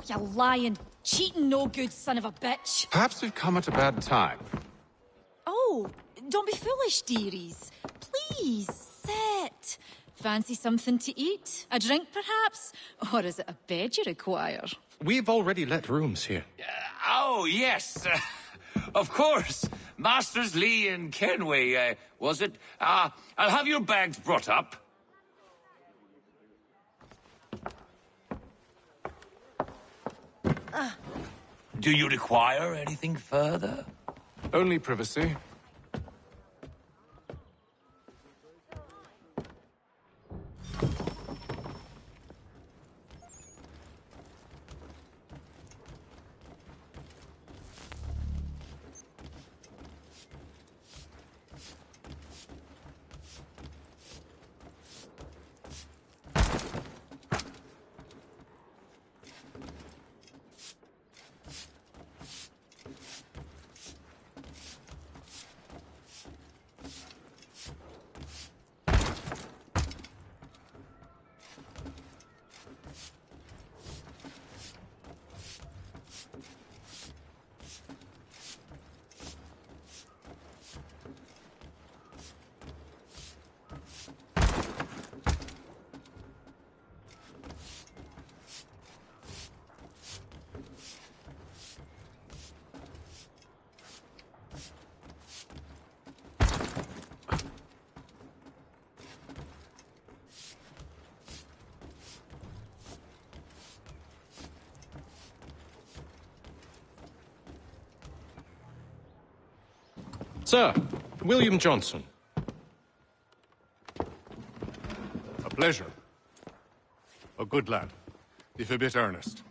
You lying, cheating, no good son of a bitch. Perhaps we've come at a bad time. Oh, don't be foolish, dearies. Please, sit. Fancy something to eat? A drink, perhaps? Or is it a bed you require? We've already let rooms here. Oh, yes. Of course. Masters Lee and Kenway, was it? I'll have your bags brought up. Do you require anything further? Only privacy. Sir, William Johnson. A pleasure. A good lad, if a bit earnest.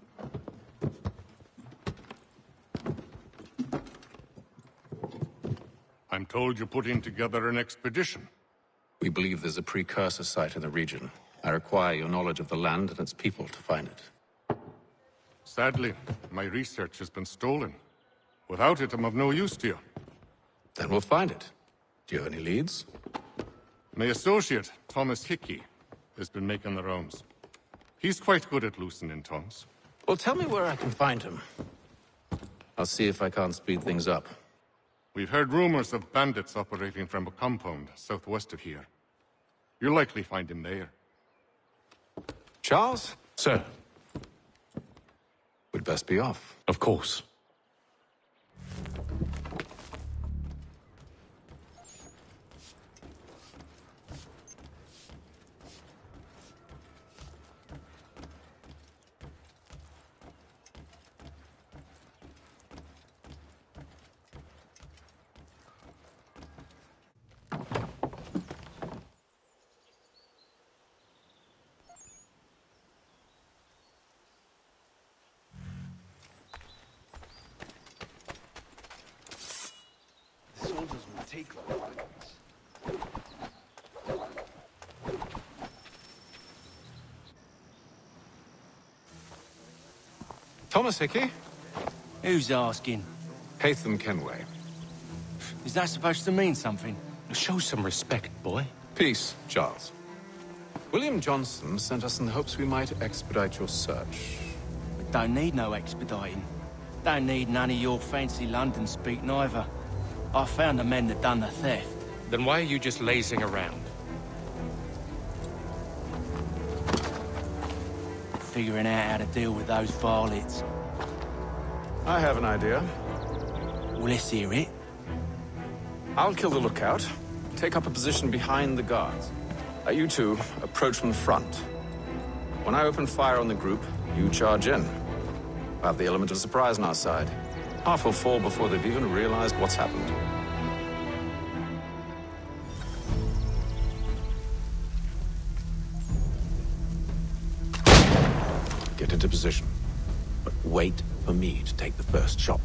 I'm told you're putting together an expedition. We believe there's a precursor site in the region. I require your knowledge of the land and its people to find it. Sadly, my research has been stolen. Without it, I'm of no use to you. Then we'll find it. Do you have any leads? My associate, Thomas Hickey, has been making the rounds. He's quite good at loosening tongues. Well, tell me where I can find him. I'll see if I can't speed things up. We've heard rumors of bandits operating from a compound southwest of here. You'll likely find him there. Charles? Sir. We'd best be off. Of course. Thomas Hickey? Who's asking? Haytham Kenway. Is that supposed to mean something? Show some respect, boy. Peace, Charles. William Johnson sent us in the hopes we might expedite your search. We don't need no expediting. Don't need none of your fancy London speak neither. I found the men that done the theft. Then why are you just lazing around? Figuring out how to deal with those varlets. I have an idea. Well, let's hear it. I'll kill the lookout. Take up a position behind the guards. You two approach from the front. When I open fire on the group, you charge in. We'll have the element of surprise on our side. Half will fall before they've even realized what's happened. Get into position, but wait for me to take the first shot.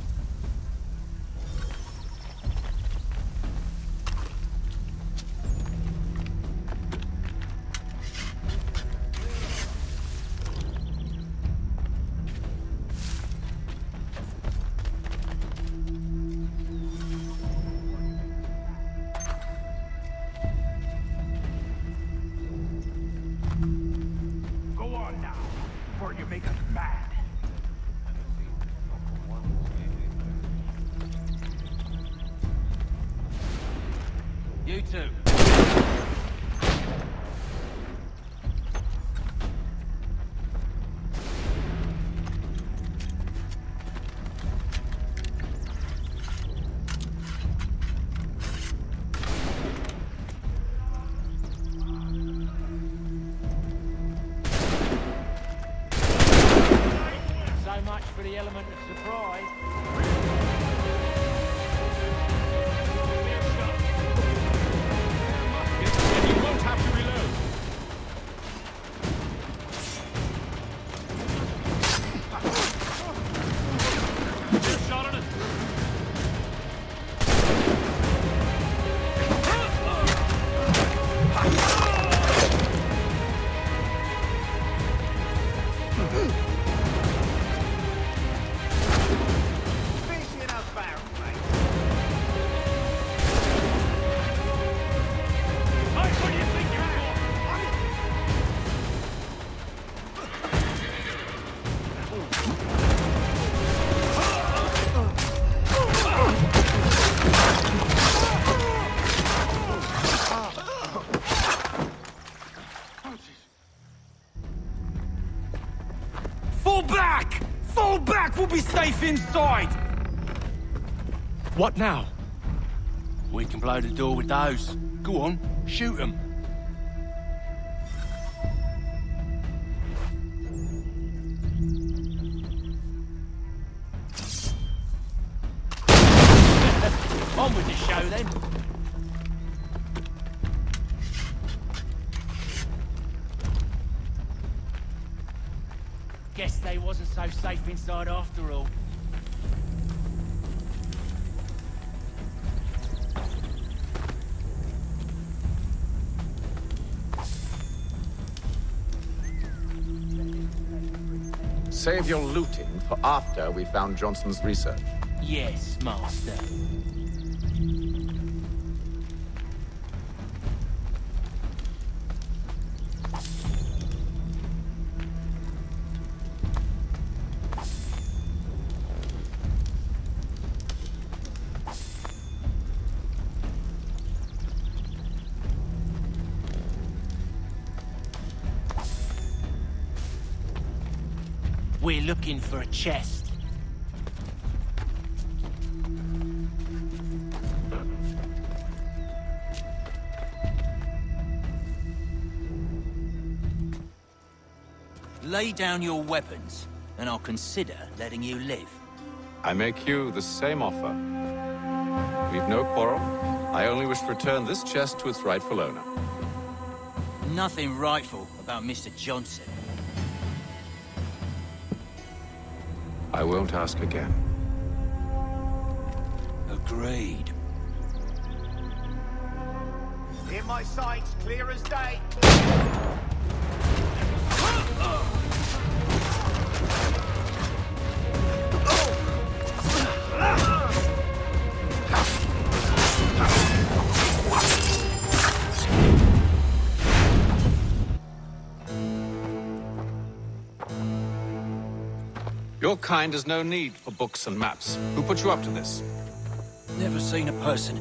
you two. So much for the element of surprise. You won't have to reload. Shot on it. Fall back! Fall back! We'll be safe inside! What now? We can blow the door with those. Go on, shoot them. On with the show then. Guess they wasn't so safe inside after all. Save your looting for after we found Johnson's research. Yes, Master. We're looking for a chest. Lay down your weapons, and I'll consider letting you live. I make you the same offer. We've no quarrel. I only wish to return this chest to its rightful owner. Nothing rightful about Mr. Johnson. I won't ask again. Agreed. In my sights, clear as day. Your kind has no need for books and maps. Who put you up to this? Never seen a person.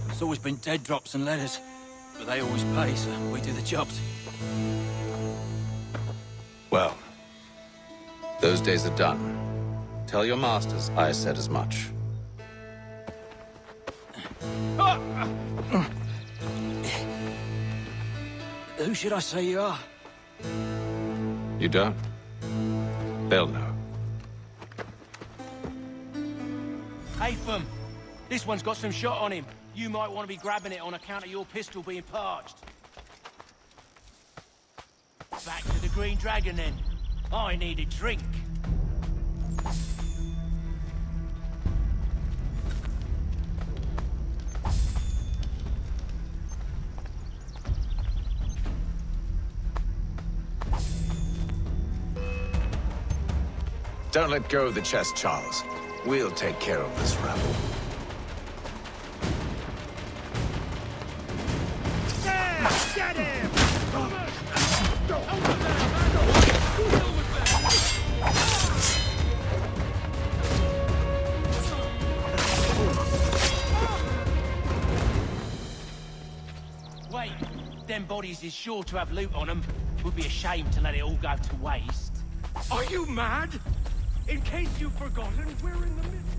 It's always been dead drops and letters. But they always pay, so we do the jobs. Well, those days are done. Tell your masters I said as much. Who should I say you are? You don't? They'll know. Haytham, this one's got some shot on him. You might want to be grabbing it on account of your pistol being parched. Back to the Green Dragon then. I need a drink. Don't let go of the chest, Charles. We'll take care of this rabble. Get him! them bodies is sure to have loot on them. Would be a shame to let it all go to waste. Are you mad? In case you've forgotten, we're in the midst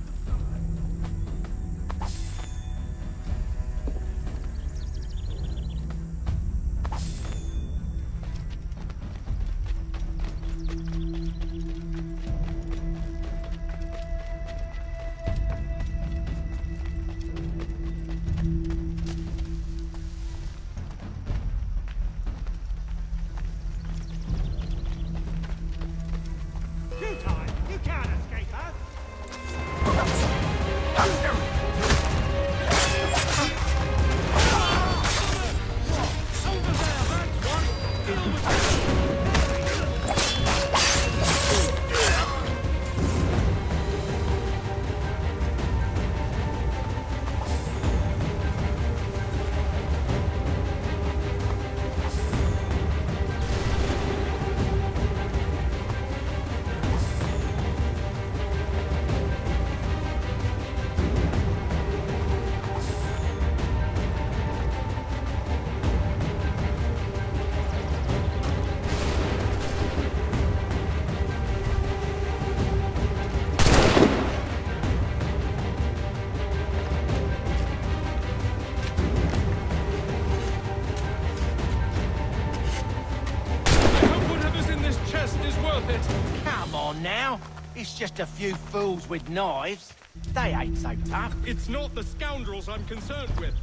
It's just a few fools with knives. They ain't so tough. It's not the scoundrels I'm concerned with.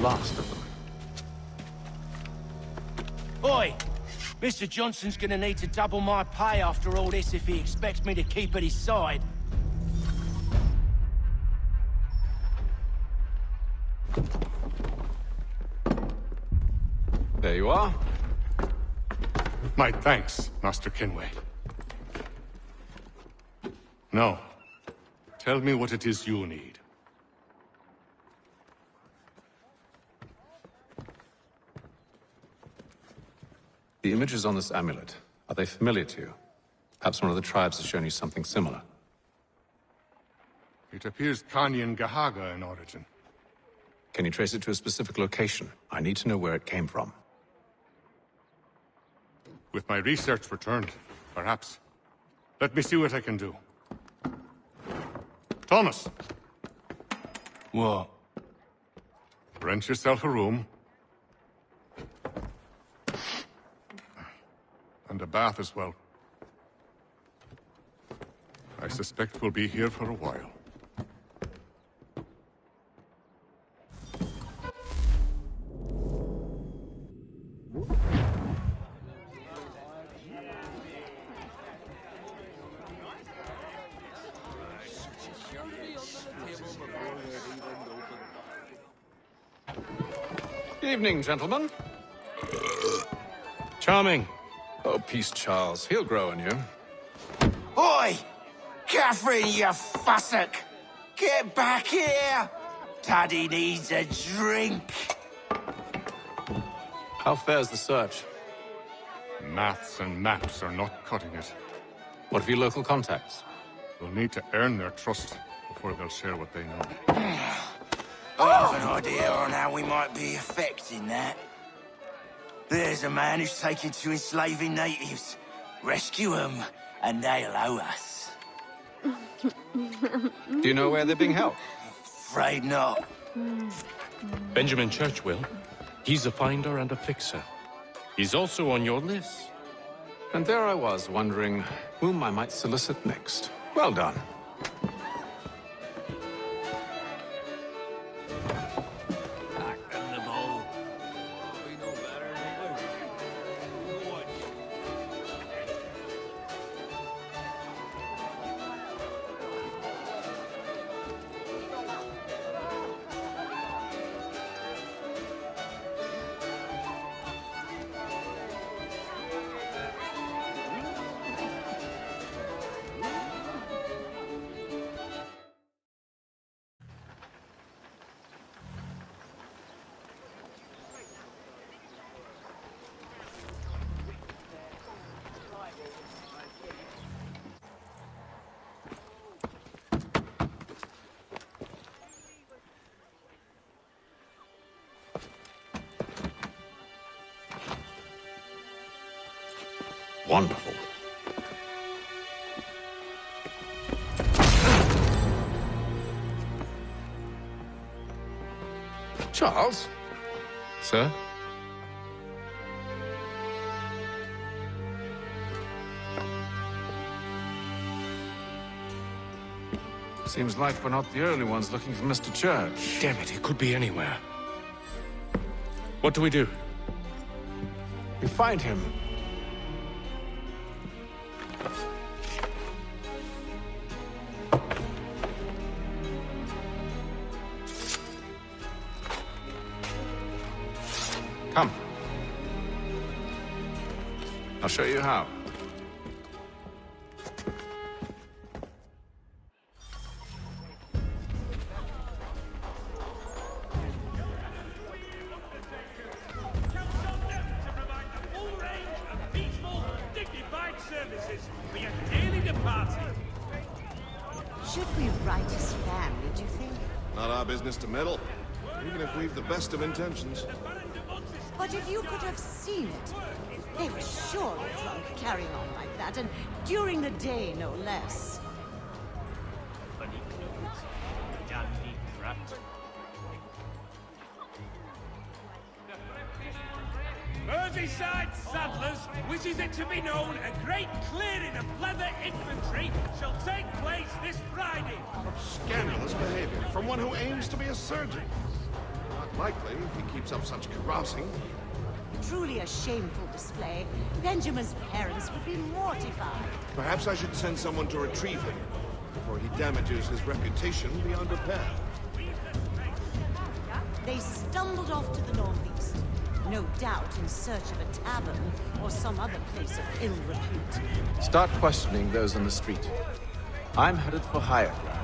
Last of them. Oi! Mr. Johnson's gonna need to double my pay after all this if he expects me to keep at his side. There you are. My thanks, Master Kenway. Now, tell me what it is you need. The images on this amulet, are they familiar to you? Perhaps one of the tribes has shown you something similar. It appears Kanyan Gahaga in origin. Can you trace it to a specific location? I need to know where it came from. With my research returned, perhaps. Let me see what I can do. Thomas! What? Rent yourself a room. And a bath as well. I suspect we'll be here for a while. Evening, gentlemen. Charming. Oh, peace, Charles. He'll grow on you. Oi! Catherine, you fussock! Get back here! Daddy needs a drink. How fares the search? Maths and maps are not cutting it. What of your local contacts? We'll need to earn their trust before they'll share what they know. I have an idea on how we might be affecting that. There's a man who's taken to enslaving natives. Rescue them, and they'll owe us. Do you know where they're being held? Afraid not. Benjamin Churchwill. He's a finder and a fixer. He's also on your list. And there I was, wondering whom I might solicit next. Well done. Wonderful. Charles? Sir? Seems like we're not the only ones looking for Mr. Church. Damn it, it could be anywhere. What do we do? We find him. Come. I'll show you how. Should we write his family, do you think? Not our business to meddle, even if we've the best of intentions. But if you could have seen it, they were surely drunk carrying on like that, and during the day, no less. Merseyside Saddlers wishes it to be known a great clearing of leather infantry shall take place this Friday. Scandalous behavior from one who aims to be a surgeon. Not likely if he keeps up such carousing. Truly a shameful display. Benjamin's parents would be mortified. Perhaps I should send someone to retrieve him before he damages his reputation beyond repair. They stumbled off to the northeast, no doubt in search of a tavern or some other place of ill repute. Start questioning those on the street. I'm headed for higher ground.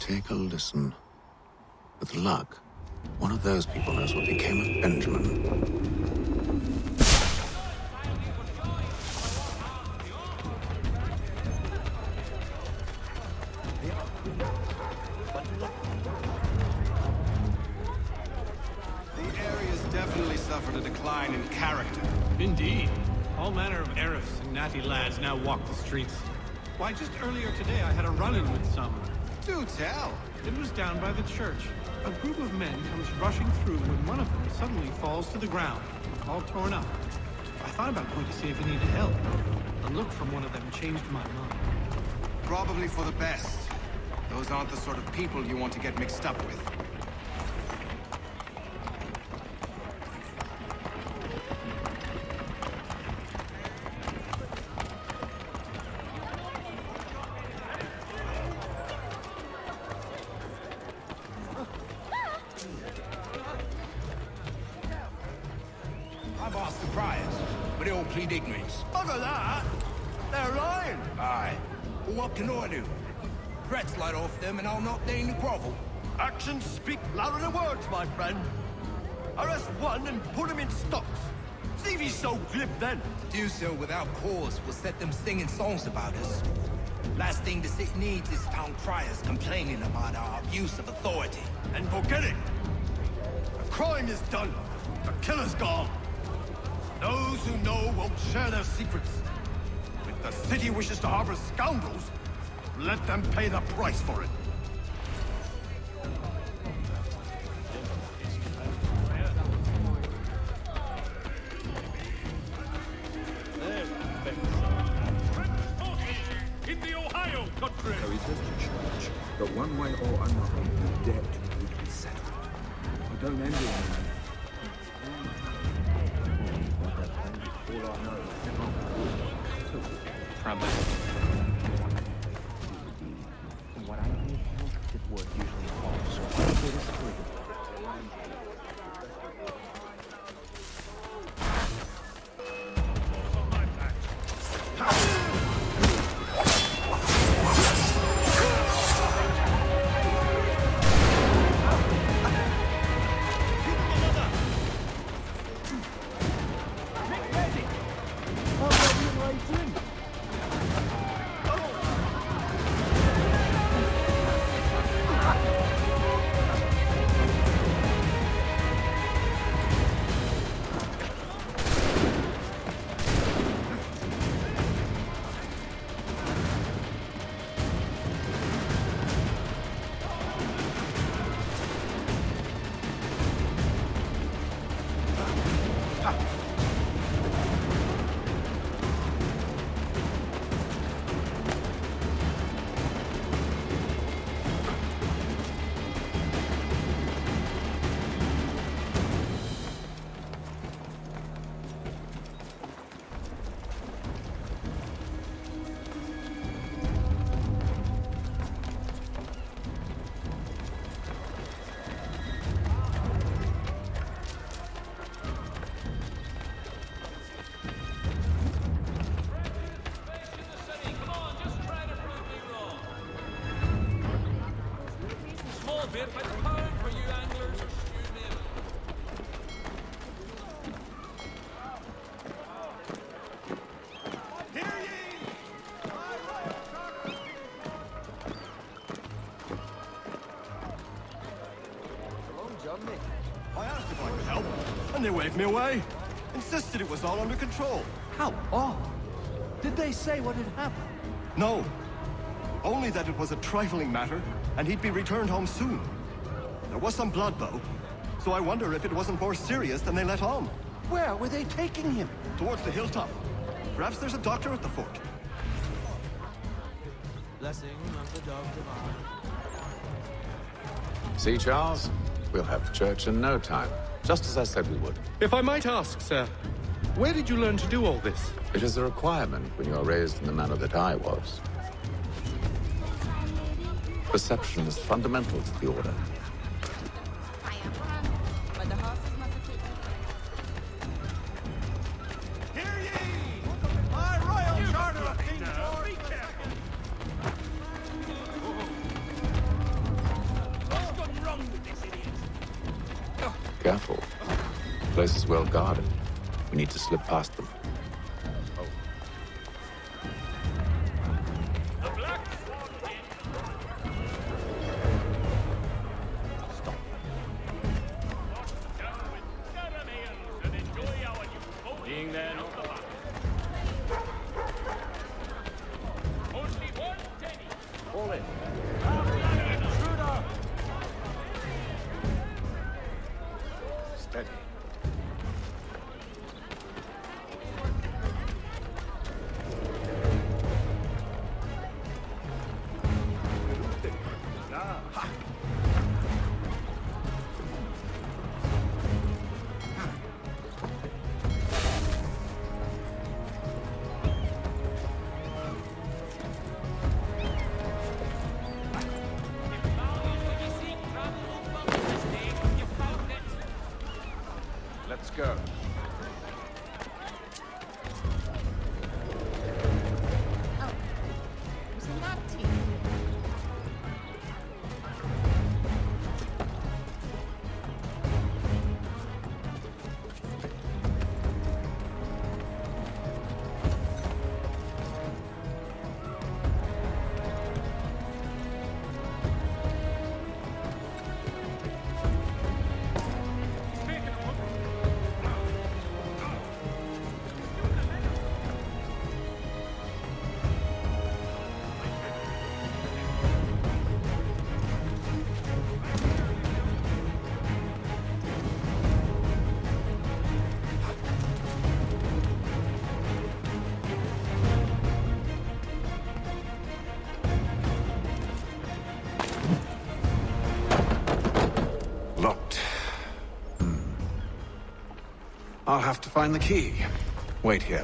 Take a listen. With luck, one of those people knows what became of Benjamin. Suffered a decline in character. Indeed. All manner of Arifs and natty lads now walk the streets. Why, just earlier today I had a run-in with some. Do tell. It was down by the church. A group of men comes rushing through when one of them suddenly falls to the ground, all torn up. I thought about going to see if he needed help. A look from one of them changed my mind. Probably for the best. Those aren't the sort of people you want to get mixed up with. I've asked the priors, but they all plead ignorance. Look at that! They're lying! Aye. Well, what can I do? Threats light off them and I'll not deign to grovel. Actions speak louder than words, my friend. Arrest one and put him in stocks. See if he's so glib then. To do so without cause will set them singing songs about us. Last thing the city needs is town criers complaining about our abuse of authority. And forget it. The crime is done. The killer's gone. Those who know won't share their secrets. If the city wishes to harbor scoundrels, let them pay the price for it. In the Ohio country! There is just a church, but one way or another, the debt would be settled. I don't envy anyone. All I know is what I need help with work usually involves. So I feel this freedom. I asked if I could help, and they waved me away. Insisted it was all under control. How odd. Did they say what had happened? No. Only that it was a trifling matter, and he'd be returned home soon. There was some blood, though, so I wonder if it wasn't more serious than they let on. Where were they taking him? Towards the hilltop. Perhaps there's a doctor at the fort. Blessing of the dog divine. See, Charles? We'll have church in no time, just as I said we would. If I might ask, sir, where did you learn to do all this? It is a requirement when you are raised in the manner that I was. Perception is fundamental to the Order. Careful. The place is well guarded. We need to slip past them. Steady. Let's go. Locked. I'll have to find the key. Wait here.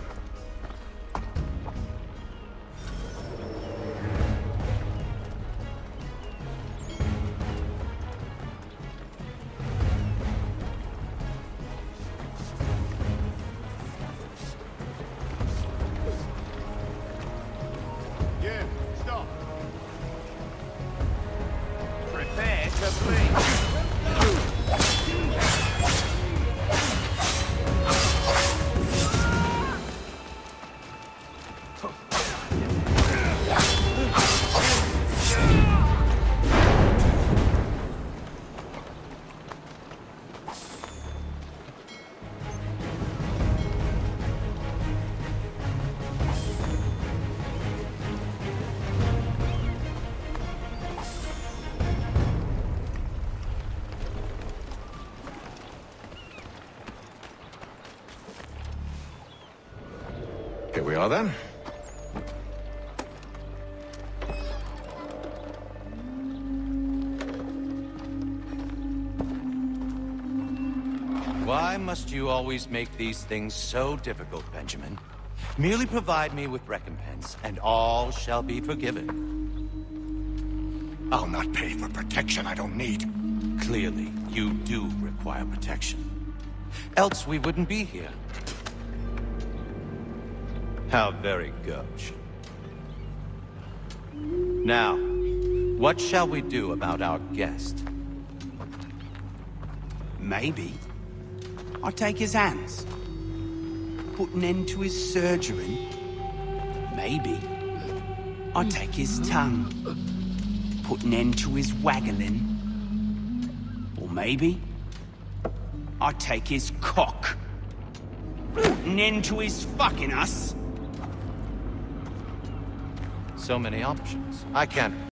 Yeah, stop. Prepare to flee. Here we are then. Why must you always make these things so difficult, Benjamin? Merely provide me with recompense, and all shall be forgiven. I'll not pay for protection I don't need. Clearly, you do require protection. Else we wouldn't be here. How very gauche. Now, what shall we do about our guest? Maybe I'll take his hands. Put an end to his surgery. Maybe I'll take his tongue. Put an end to his waggling. Or maybe I'll take his cock. Put an end to his fucking us. So many options. I can't